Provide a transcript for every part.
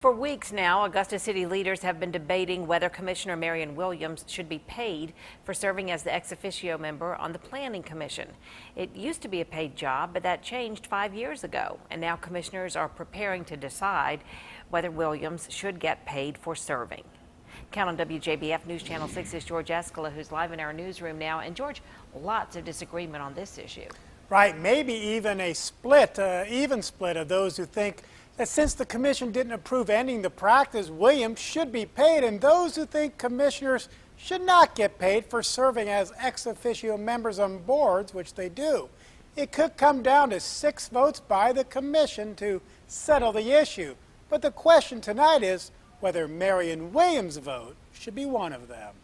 For weeks now, Augusta City leaders have been debating whether Commissioner Marion Williams should be paid for serving as the ex-officio member on the Planning Commission. It used to be a paid job, but that changed 5 years ago, and now commissioners are preparing to decide whether Williams should get paid for serving. Count on WJBF News Channel 6's George Escala, who's live in our newsroom now. And George, lots of disagreement on this issue. Right, maybe even a split, even split of those who think that since the commission didn't approve ending the practice, Williams should be paid, and those who think commissioners should not get paid for serving as ex officio members on boards, which they do. It could come down to 6 votes by the commission to settle the issue. But the question tonight is whether Marion Williams' vote should be one of them.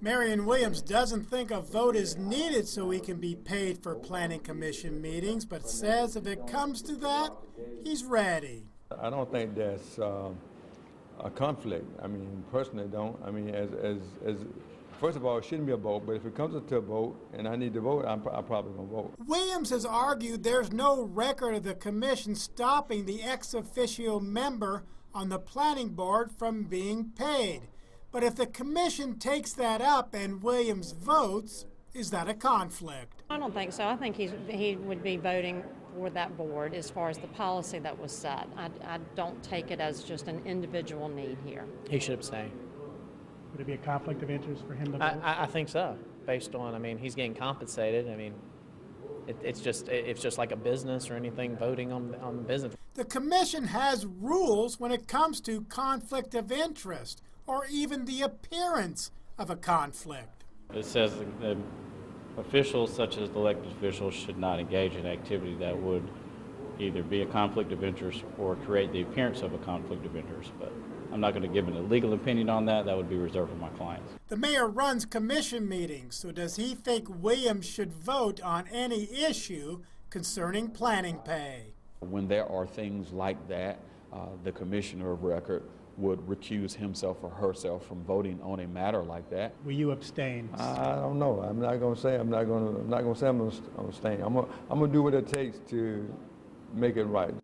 Marion Williams doesn't think a vote is needed so he can be paid for Planning Commission meetings, but says if it comes to that, he's ready. I don't think that's a conflict. I mean, personally, don't. I mean, as first of all, it shouldn't be a vote, but if it comes to a vote and I need to vote, I'm probably going to vote. Williams has argued there's no record of the commission stopping the ex officio member on the planning board from being paid. But if the commission takes that up and Williams votes, is that a conflict? I don't think so. I think he would be voting for that board as far as the policy that was set. I don't take it as just an individual need here. He should abstain. Would it be a conflict of interest for him to vote? I think so, based on, I mean, he's getting compensated. I mean, it's just like a business or anything, voting on business. The commission has rules when it comes to conflict of interest, or even the appearance of a conflict. It says that officials such as elected officials should not engage in activity that would either be a conflict of interest or create the appearance of a conflict of interest. But I'm not going to give a legal opinion on that. That would be reserved for my clients. The mayor runs commission meetings, so does he think Williams should vote on any issue concerning planning pay? When there are things like that, the commissioner of record would recuse himself or herself from voting on a matter like that. Will you abstain? I don't know. I'm not going to say I'm going to abstain. I'm going to do what it takes to make it right.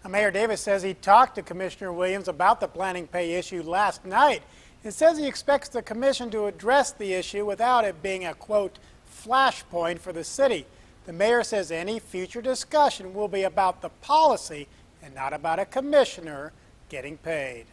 Now, Mayor Davis says he talked to Commissioner Williams about the planning pay issue last night and says he expects the commission to address the issue without it being a, quote, flashpoint for the city. The mayor says any future discussion will be about the policy and not about a commissioner getting paid.